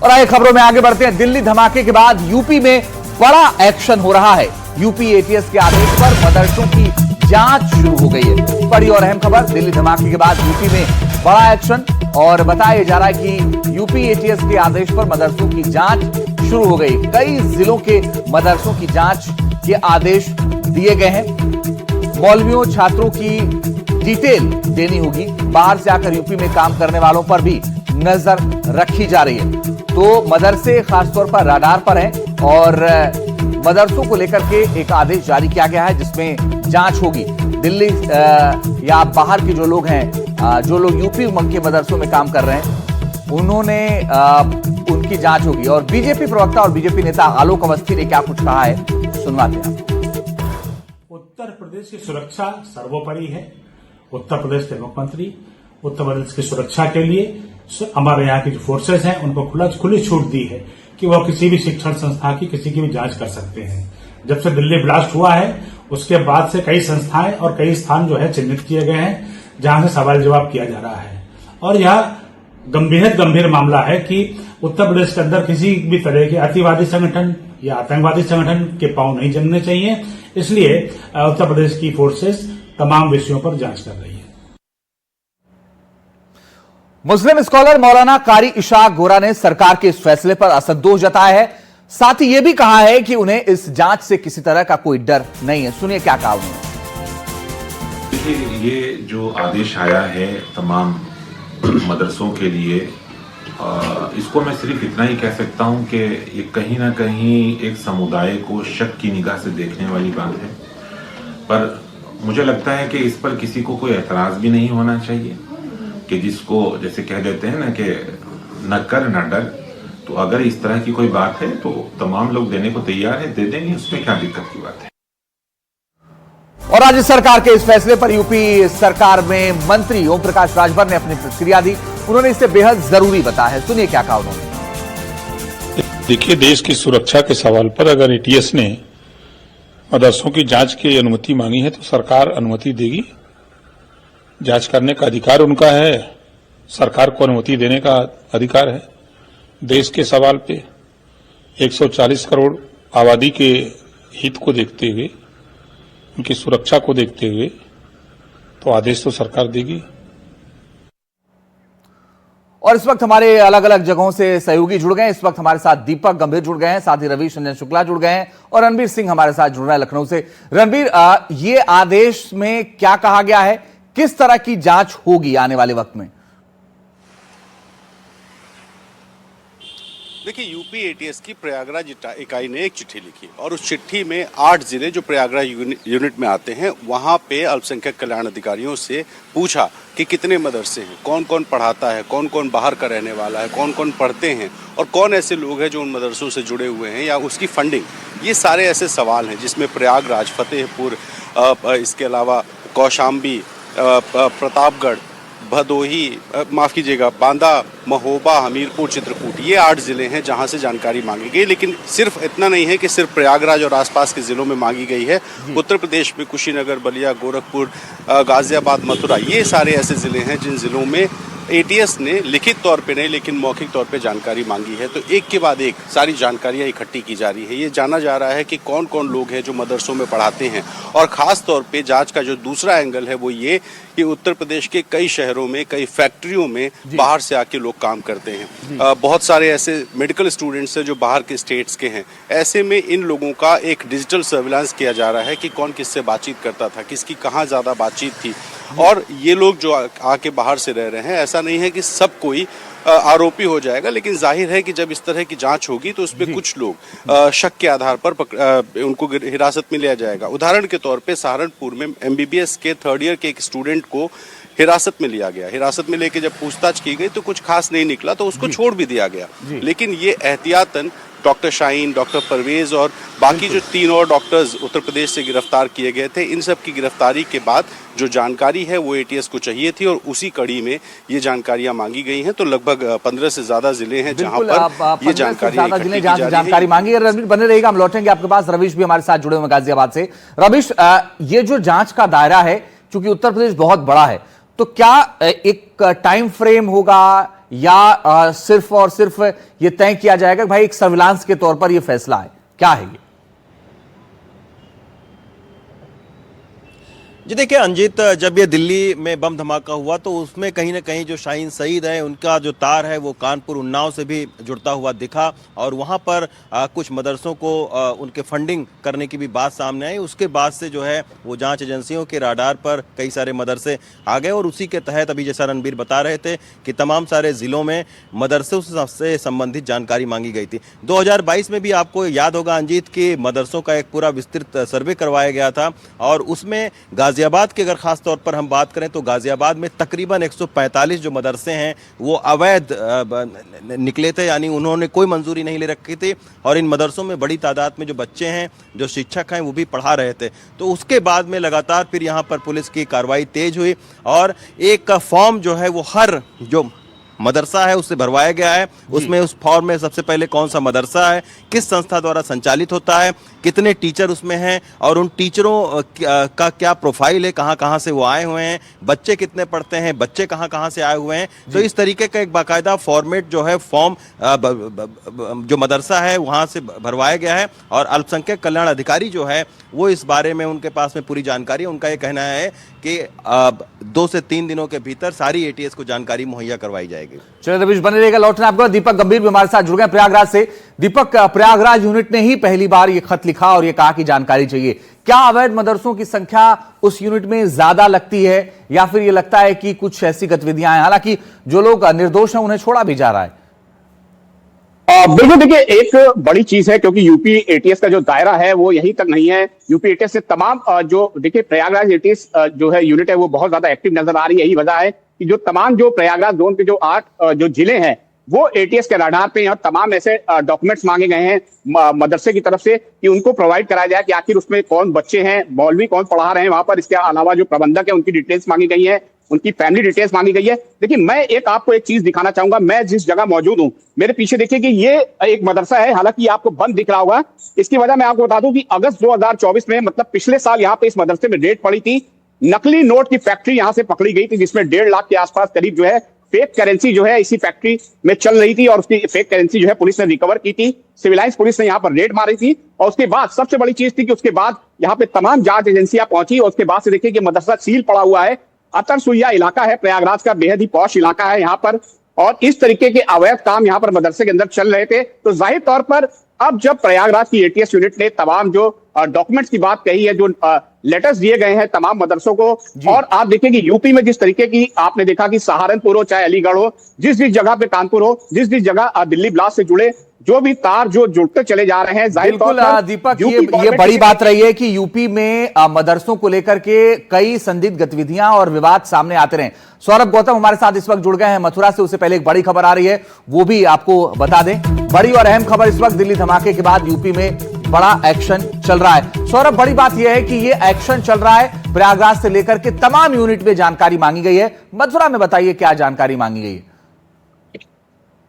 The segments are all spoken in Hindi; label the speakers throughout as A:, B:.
A: और आइए खबरों में आगे बढ़ते हैं। दिल्ली धमाके के बाद यूपी में बड़ा एक्शन हो रहा है। यूपी एटीएस के आदेश पर मदरसों की जांच शुरू हो गई है। बड़ी और अहम खबर, दिल्ली धमाके के बाद यूपी में बड़ा एक्शन और बताया जा रहा है कि यूपी एटीएस के आदेश पर मदरसों की जांच शुरू हो गई। कई जिलों के मदरसों की जांच के आदेश दिए गए हैं। मौलवियों, छात्रों की डिटेल देनी होगी। बाहर से आकर यूपी में काम करने वालों पर भी नजर रखी जा रही है। तो मदरसे खासतौर पर राडार पर हैं और मदरसों को लेकर के एक आदेश जारी किया गया है जिसमें जांच होगी। दिल्ली या बाहर के जो लोग हैं, जो लोग यूपी के मदरसों में काम कर रहे हैं, उन्होंने उनकी जांच होगी। और बीजेपी प्रवक्ता और बीजेपी नेता आलोक अवस्थी ने क्या कुछ कहा है, सुनवाते हैं।
B: उत्तर प्रदेश की सुरक्षा सर्वोपरि है। उत्तर प्रदेश के मुख्यमंत्री उत्तर प्रदेश की सुरक्षा के लिए हमारे यहाँ की जो फोर्सेज हैं उनको खुली छूट दी है कि वह किसी भी शिक्षण संस्था की किसी की भी जांच कर सकते हैं। जब से दिल्ली ब्लास्ट हुआ है उसके बाद से कई संस्थाएं और कई स्थान जो है चिन्हित किए गए हैं जहां से सवाल जवाब किया जा रहा है। और यह गंभीर मामला है कि उत्तर प्रदेश के अंदर किसी भी तरह के अतिवादी संगठन या आतंकवादी संगठन के पांव नहीं जमने चाहिए। इसलिए उत्तर प्रदेश की फोर्सेस तमाम विषयों पर जांच कर रही है।
A: मुस्लिम स्कॉलर मौलाना कारी इशाक गोरा ने सरकार के इस फैसले पर असंतोष जताया है। साथ ही यह भी कहा है कि उन्हें इस जांच से किसी तरह का कोई डर नहीं है। सुनिए क्या कहा उन्होंने।
C: देखिए, ये जो आदेश आया है तमाम मदरसों के लिए, इसको मैं सिर्फ इतना ही कह सकता हूं कि ये कहीं ना कहीं एक समुदाय को शक की निगाह से देखने वाली बात है। पर मुझे लगता है कि इस पर किसी को कोई एतराज भी नहीं होना चाहिए कि जिसको जैसे कह देते हैं ना कि न कर न डर। तो अगर इस तरह की कोई बात है तो तमाम लोग देने को तैयार है, दे देंगे, उसमें क्या दिक्कत की बात है।
A: और राज्य सरकार के इस फैसले पर यूपी सरकार में मंत्री ओम प्रकाश राजभर ने अपनी प्रतिक्रिया दी। उन्होंने इसे बेहद जरूरी बताया है। सुनिए क्या कहा उन्होंने।
D: देखिए, देश की सुरक्षा के सवाल पर अगर एटीएस ने मदरसों की जांच की अनुमति मांगी है तो सरकार अनुमति देगी। जांच करने का अधिकार उनका है, सरकार को अनुमति देने का अधिकार है। देश के सवाल पे 140 करोड़ आबादी के हित को देखते हुए, उनकी सुरक्षा को देखते हुए तो आदेश तो सरकार देगी।
A: और इस वक्त हमारे अलग अलग जगहों से सहयोगी जुड़ गए हैं। इस वक्त हमारे साथ दीपक गंभीर जुड़ गए हैं, साथ ही रवि रंजन शुक्ला जुड़ गए हैं और रणबीर सिंह हमारे साथ जुड़ रहे हैं लखनऊ से। रणबीर, ये आदेश में क्या कहा गया है, किस तरह की जांच होगी आने वाले वक्त में?
E: देखिए, यूपी एटीएस की प्रयागराज इकाई ने एक चिट्ठी लिखी और उस चिट्ठी में 8 जिले जो प्रयागराज यूनिट में आते हैं वहां पे अल्पसंख्यक कल्याण अधिकारियों से पूछा कि कितने मदरसे हैं, कौन कौन पढ़ाता है, कौन कौन बाहर का रहने वाला है, कौन कौन पढ़ते हैं और कौन ऐसे लोग हैं जो उन मदरसों से जुड़े हुए हैं या उसकी फंडिंग। ये सारे ऐसे सवाल हैं जिसमें प्रयागराज, फतेहपुर, इसके अलावा कौशाम्बी, प्रतापगढ़, भदोही, माफ कीजिएगा, बांदा, महोबा, हमीरपुर, चित्रकूट, ये 8 जिले हैं जहां से जानकारी मांगी गई। लेकिन सिर्फ इतना नहीं है कि सिर्फ प्रयागराज और आसपास के जिलों में मांगी गई है। उत्तर प्रदेश में कुशीनगर, बलिया, गोरखपुर, गाजियाबाद, मथुरा, ये सारे ऐसे जिले हैं जिन जिलों में एटीएस ने लिखित तौर पे नहीं लेकिन मौखिक तौर पे जानकारी मांगी है। तो एक के बाद एक सारी जानकारियां इकट्ठी की जा रही है। ये जाना जा रहा है कि कौन कौन लोग हैं जो मदरसों में पढ़ाते हैं। और खास तौर पे जांच का जो दूसरा एंगल है वो ये कि उत्तर प्रदेश के कई शहरों में, कई फैक्ट्रियों में बाहर से आके लोग काम करते हैं। बहुत सारे ऐसे मेडिकल स्टूडेंट्स हैं जो बाहर के स्टेट्स के हैं। ऐसे में इन लोगों का एक डिजिटल सर्विलांस किया जा रहा है कि कौन किससे बातचीत करता था, किसकी कहाँ ज़्यादा बातचीत थी। और ये लोग जो आके बाहर से रह रहे हैं, ऐसा नहीं है कि सब कोई आरोपी हो जाएगा, लेकिन जाहिर है कि जब इस तरह की जांच होगी तो उसमें कुछ लोग शक के आधार पर उनको हिरासत में लिया जाएगा। उदाहरण के तौर पे सहारनपुर में एमबीबीएस के 3rd ईयर के एक स्टूडेंट को हिरासत में लिया गया। हिरासत में लेके जब पूछताछ की गई तो कुछ खास नहीं निकला तो उसको छोड़ भी दिया गया। लेकिन ये एहतियातन डॉक्टर शाहीन, डॉक्टर परवेज और बाकी जो 3 और डॉक्टर्स उत्तर प्रदेश से गिरफ्तार किए गए थे, इन सब की गिरफ्तारी के बाद जो जानकारी है वो एटीएस को चाहिए थी और उसी कड़ी में ये जानकारियां मांगी गई हैं। तो लगभग 15 से ज्यादा जिले हैं जहां पर ये जानकारी
A: मांगी है। रवीश बने रहेगा, हम लौटेंगे आपके पास। रवीश भी हमारे साथ जुड़े हुए गाजियाबाद से। रवीश, ये जो जांच का दायरा है, चूंकि उत्तर प्रदेश बहुत बड़ा है, तो क्या एक टाइम फ्रेम होगा या सिर्फ और सिर्फ ये तय किया जाएगा कि भाई एक सर्विलांस के तौर पर ये फैसला है? क्या है ये?
F: जी देखिए अंजित, जब ये दिल्ली में बम धमाका हुआ तो उसमें कहीं ना कहीं जो शाहीन सईद है उनका जो तार है वो कानपुर उन्नाव से भी जुड़ता हुआ दिखा और वहाँ पर कुछ मदरसों को उनके फंडिंग करने की भी बात सामने आई। उसके बाद से जो है वो जांच एजेंसियों के राडार पर कई सारे मदरसे आ गए और उसी के तहत अभी जैसा रणबीर बता रहे थे कि तमाम सारे ज़िलों में मदरसों से संबंधित जानकारी मांगी गई थी। 2022 में भी आपको याद होगा अंजित कि मदरसों का एक पूरा विस्तृत सर्वे करवाया गया था और उसमें गाजियाबाद की अगर खास तौर पर हम बात करें तो गाजियाबाद में तकरीबन 145 जो मदरसे हैं वो अवैध निकले थे, यानी उन्होंने कोई मंजूरी नहीं ले रखी थी और इन मदरसों में बड़ी तादाद में जो बच्चे हैं, जो शिक्षक हैं वो भी पढ़ा रहे थे। तो उसके बाद में लगातार फिर यहाँ पर पुलिस की कार्रवाई तेज हुई और एक फॉर्म जो है वो हर जो मदरसा है उससे भरवाया गया है। उसमें उस फॉर्म में सबसे पहले कौन सा मदरसा है, किस संस्था द्वारा संचालित होता है, कितने टीचर उसमें हैं और उन टीचरों का क्या प्रोफाइल है, कहाँ कहाँ से वो आए हुए हैं, बच्चे कितने पढ़ते हैं, बच्चे कहाँ कहाँ से आए हुए हैं। तो इस तरीके का एक बाकायदा फॉर्मेट जो है फॉर्म जो मदरसा है वहाँ से भरवाया गया है और अल्पसंख्यक कल्याण अधिकारी जो है वो इस बारे में उनके पास में पूरी जानकारी है। उनका ये कहना है कि 2 से 3 दिनों के भीतर सारी एटीएस को जानकारी मुहैया करवाई जाएगी।
A: चलिए रवीश बने रहेगा, लौटना आपको। दीपक गंभीर भी हमारे साथ जुड़ गए प्रयागराज से। दीपक, प्रयागराज यूनिट ने ही पहली बार ये खत लिखा और ये कहा कि जानकारी चाहिए। क्या अवैध मदरसों की संख्या उस यूनिट में ज्यादा लगती है या फिर ये लगता है कि कुछ ऐसी गतिविधियां हैं, हालांकि जो लोग निर्दोष हैं उन्हें छोड़ा भी जा रहा है?
G: बिल्कुल, देखिए एक बड़ी चीज है क्योंकि यूपी एटीएस का जो दायरा है वो यहीं तक नहीं है। यूपी एटीएस से तमाम जो देखिए प्रयागराज एटीएस जो है यूनिट है वो बहुत ज्यादा एक्टिव नजर आ रही है। यही वजह है कि जो तमाम जो प्रयागराज जोन के जो 8 जो जिले हैं वो एटीएस के राडार पे और तमाम ऐसे डॉक्यूमेंट्स मांगे गए हैं मदरसे की तरफ से कि उनको प्रोवाइड कराया जाए कि आखिर उसमें कौन बच्चे हैं, मौलवी कौन पढ़ा रहे हैं वहां पर। इसके अलावा जो प्रबंधक है उनकी डिटेल्स मांगी गई है, उनकी फैमिली डिटेल्स मांगी गई है। देखिए मैं आपको एक चीज दिखाना चाहूंगा। मैं जिस जगह मौजूद हूं मेरे पीछे देखिए कि ये एक मदरसा है, हालांकि आपको बंद दिख रहा होगा। इसकी वजह मैं आपको बता दूं कि अगस्त 2024 में मतलब पिछले साल यहाँ पे इस मदरसे में रेड पड़ी थी। नकली नोट की फैक्ट्री यहाँ से पकड़ी गई थी जिसमें 1.5 लाख के आसपास करीब जो है फेक करेंसी जो है इसी फैक्ट्री में चल रही थी और उसकी फेक करेंसी जो है पुलिस ने रिकवर की थी। सिविलाइंस पुलिस ने यहाँ पर रेड मारी थी और उसके बाद सबसे बड़ी चीज थी कि उसके बाद यहाँ पे तमाम जांच एजेंसियां पहुंची और उसके बाद से देखिए कि मदरसा सील पड़ा हुआ है। अतरसुइया इलाका है, प्रयागराज का बेहद ही पॉश इलाका है यहाँ पर और इस तरीके के अवैध काम यहाँ पर मदरसे के अंदर चल रहे थे। तो जाहिर तौर पर अब जब प्रयागराज की एटीएस यूनिट ने तमाम जो डॉक्यूमेंट्स की बात कही है, जो लेटर्स दिए गए हैं तमाम मदरसों को, और आप देखिए कि यूपी में जिस तरीके की आपने देखा कि सहारनपुर हो चाहे अलीगढ़ हो, जिस जगह पे कानपुर हो, जिस जगह दिल्ली ब्लास्ट से जुड़े जो भी तार जो जुड़ते चले जा रहे हैं, जाहिर तौर पर
A: दीपक ये बड़ी बात रही है कि यूपी में मदरसों को लेकर के कई संदिग्ध गतिविधियां और विवाद सामने आते रहे। सौरभ गौतम हमारे साथ इस वक्त जुड़ गए हैं मथुरा से। उससे पहले एक बड़ी खबर आ रही है, वो भी आपको बता दें। बड़ी और अहम खबर इस वक्त, दिल्ली धमाके के बाद यूपी में बड़ा एक्शन चल रहा है। सौरभ, बड़ी बात यह है कि ये एक्शन चल रहा है, प्रयागराज से लेकर के तमाम यूनिट में जानकारी मांगी गई है। मथुरा में बताइए क्या जानकारी मांगी गई है?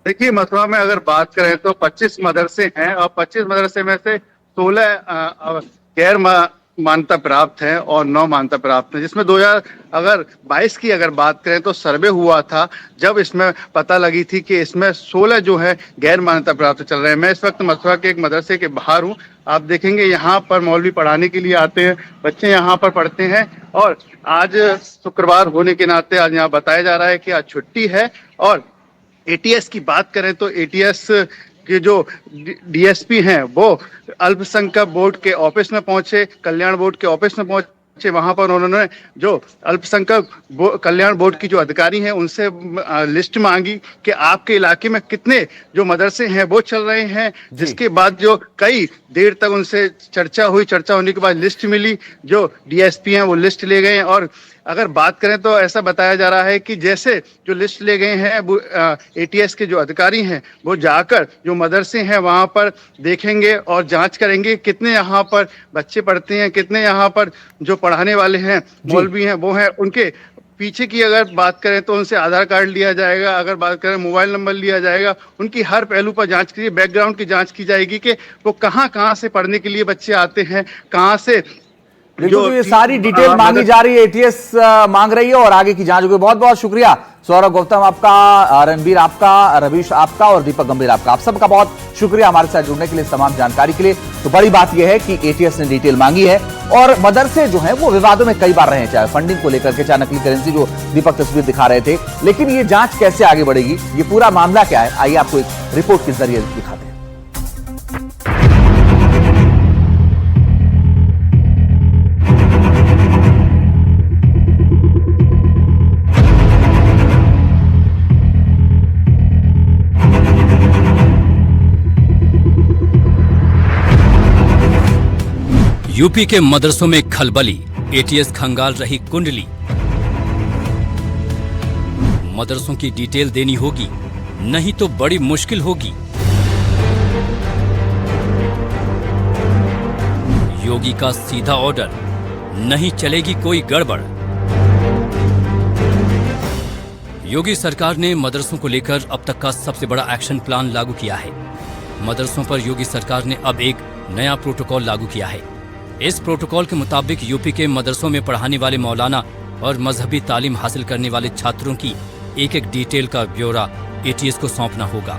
H: देखिए मथुरा में अगर बात करें तो 25 मदरसे हैं और 25 मदरसे में से 16 गैर मान्यता प्राप्त हैं और 9 मान्यता प्राप्त हैं, जिसमें 2022 की अगर बात करें तो सर्वे हुआ था जब इसमें पता लगी थी कि इसमें 16 जो है गैर मान्यता प्राप्त चल रहे हैं। मैं इस वक्त मथुरा के एक मदरसे के बाहर हूँ। आप देखेंगे यहाँ पर मौलवी पढ़ाने के लिए आते हैं, बच्चे यहाँ पर पढ़ते हैं और आज शुक्रवार होने के नाते आज यहाँ बताया जा रहा है कि आज छुट्टी है। और एटीएस की बात करें तो एटीएस के जो डीएसपी हैं वो अल्पसंख्यक बोर्ड के ऑफिस में पहुंचे, कल्याण बोर्ड के ऑफिस में पहुंचे। वहां पर उन्होंने जो अल्पसंख्यक कल्याण बोर्ड की जो अधिकारी हैं उनसे लिस्ट मांगी कि आपके इलाके में कितने जो मदरसे हैं वो चल रहे हैं, जिसके बाद जो कई देर तक उनसे चर्चा हुई। चर्चा होने के बाद लिस्ट मिली, जो डीएसपी हैं वो लिस्ट ले गए। और अगर बात करें तो ऐसा बताया जा रहा है कि जैसे जो लिस्ट ले गए हैं वो एटीएस के जो अधिकारी हैं वो जाकर जो मदरसे हैं वहां पर देखेंगे और जांच करेंगे कितने यहाँ पर बच्चे पढ़ते हैं, कितने यहाँ पर जो पढ़ाने वाले हैं मौलवी हैं वो हैं। उनके पीछे की अगर बात करें तो उनसे आधार कार्ड लिया जाएगा, अगर बात करें मोबाइल नंबर लिया जाएगा, उनकी हर पहलू पर जांच की, बैकग्राउंड की जांच की जाएगी कि वो कहाँ कहाँ से पढ़ने के लिए बच्चे आते हैं, कहाँ से
A: बिल्कुल, तो ये सारी डिटेल मांगी जा रही है, एटीएस मांग रही है और आगे की जांच होगी। बहुत बहुत शुक्रिया सौरभ गौतम आपका, रणबीर आपका, रवीश आपका और दीपक गंभीर आपका, आप सबका बहुत शुक्रिया हमारे साथ जुड़ने के लिए, तमाम जानकारी के लिए। तो बड़ी बात यह है कि एटीएस ने डिटेल मांगी है और मदरसे जो हैं वो विवादों में कई बार रहे हैं, चाहे फंडिंग को लेकर के, चाहे नकली करेंसी जो दीपक तस्वीर दिखा रहे थे। लेकिन ये जांच कैसे आगे बढ़ेगी, ये पूरा मामला क्या है, आइए आपको एक रिपोर्ट के जरिए दिखाते हैं।
I: यूपी के मदरसों में खलबली, एटीएस खंगाल रही कुंडली। मदरसों की डिटेल देनी होगी, नहीं तो बड़ी मुश्किल होगी। योगी का सीधा ऑर्डर, नहीं चलेगी कोई गड़बड़। योगी सरकार ने मदरसों को लेकर अब तक का सबसे बड़ा एक्शन प्लान लागू किया है। मदरसों पर योगी सरकार ने अब एक नया प्रोटोकॉल लागू किया है। इस प्रोटोकॉल के मुताबिक यूपी के मदरसों में पढ़ाने वाले मौलाना और मजहबी तालीम हासिल करने वाले छात्रों की एक एक डिटेल का ब्यौरा एटीएस को सौंपना होगा।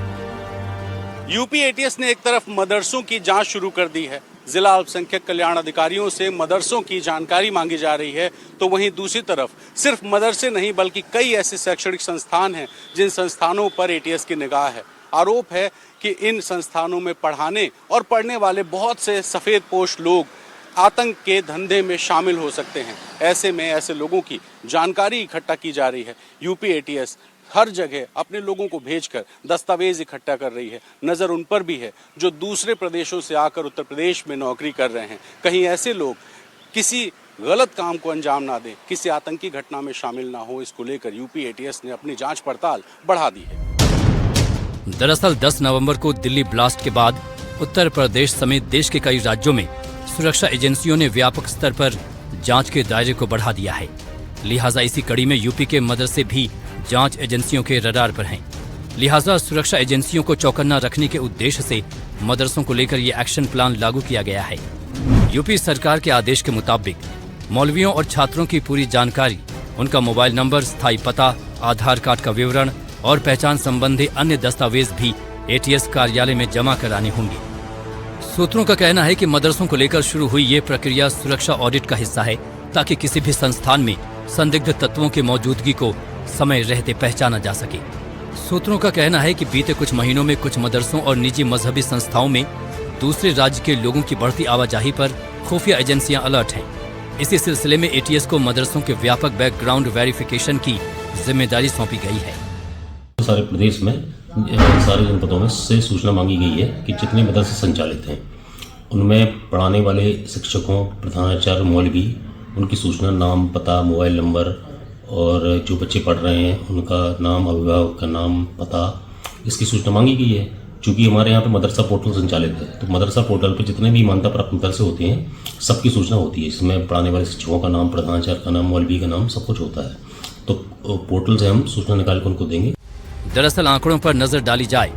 E: यूपी एटीएस ने एक तरफ मदरसों की जांच शुरू कर दी है, जिला अल्पसंख्यक कल्याण अधिकारियों से मदरसों की जानकारी मांगी जा रही है, तो वहीं दूसरी तरफ सिर्फ मदरसे नहीं बल्कि कई ऐसे शैक्षणिक संस्थान हैं जिन संस्थानों पर एटीएस की निगाह है। आरोप है कि इन संस्थानों में पढ़ाने और पढ़ने वाले बहुत से सफेद पोश लोग आतंक के धंधे में शामिल हो सकते हैं। ऐसे में ऐसे लोगों की जानकारी इकट्ठा की जा रही है। यूपी एटीएस हर जगह अपने लोगों को भेजकर दस्तावेज इकट्ठा कर रही है। नज़र उन पर भी है जो दूसरे प्रदेशों से आकर उत्तर प्रदेश में नौकरी कर रहे हैं। कहीं ऐसे लोग किसी गलत काम को अंजाम ना दें, किसी आतंकी घटना में शामिल ना हो, इसको लेकर यूपी एटीएस ने अपनी जांच पड़ताल बढ़ा दी है।
I: दरअसल 10 नवंबर को दिल्ली ब्लास्ट के बाद उत्तर प्रदेश समेत देश के कई राज्यों में सुरक्षा एजेंसियों ने व्यापक स्तर पर जांच के दायरे को बढ़ा दिया है। लिहाजा इसी कड़ी में यूपी के मदरसे भी जांच एजेंसियों के रडार पर हैं। लिहाजा सुरक्षा एजेंसियों को चौकन्ना रखने के उद्देश्य से मदरसों को लेकर ये एक्शन प्लान लागू किया गया है। यूपी सरकार के आदेश के मुताबिक मौलवियों और छात्रों की पूरी जानकारी, उनका मोबाइल नंबर, स्थायी पता, आधार कार्ड का विवरण और पहचान संबंधी अन्य दस्तावेज भी एटीएस कार्यालय में जमा कराने होंगे। सूत्रों का कहना है कि मदरसों को लेकर शुरू हुई ये प्रक्रिया सुरक्षा ऑडिट का हिस्सा है, ताकि किसी भी संस्थान में संदिग्ध तत्वों की मौजूदगी को समय रहते पहचाना जा सके। सूत्रों का कहना है कि बीते कुछ महीनों में कुछ मदरसों और निजी मजहबी संस्थाओं में दूसरे राज्य के लोगों की बढ़ती आवाजाही पर खुफिया एजेंसियां अलर्ट हैं। इसी सिलसिले में एटीएस को मदरसों के व्यापक बैकग्राउंड वेरिफिकेशन की जिम्मेदारी सौंपी गई है।
J: सारे प्रदेश में सारे जनपदों में से सूचना मांगी गई है कि जितने मदरसे संचालित हैं उनमें पढ़ाने वाले शिक्षकों, प्रधानाचार्य, मौलवी, उनकी सूचना, नाम, पता, मोबाइल नंबर और जो बच्चे पढ़ रहे हैं उनका नाम, अभिभावक का नाम, पता, इसकी सूचना मांगी गई है। चूँकि हमारे यहाँ पे मदरसा पोर्टल संचालित है, तो मदरसा पोर्टल पे जितने भी मान्यता प्राप्त मदरसे होते हैं सबकी सूचना होती है। इसमें पढ़ाने वाले शिक्षकों का नाम, प्रधानाचार्य का नाम, मौलवी का नाम, सब कुछ होता है। तो पोर्टल से हम सूचना निकाल कर उनको देंगे।
I: दरअसल आंकड़ों पर नजर डाली जाए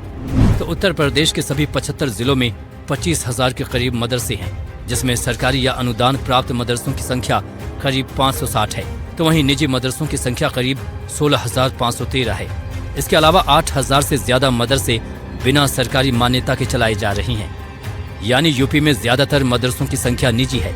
I: तो उत्तर प्रदेश के सभी 75 जिलों में 25,000 के करीब मदरसे हैं, जिसमें सरकारी या अनुदान प्राप्त मदरसों की संख्या करीब 560 है, तो वहीं निजी मदरसों की संख्या करीब 16,513 है। इसके अलावा 8,000 से ज्यादा मदरसे बिना सरकारी मान्यता के चलाए जा रहे हैं। यानी यूपी में ज्यादातर मदरसों की संख्या निजी है।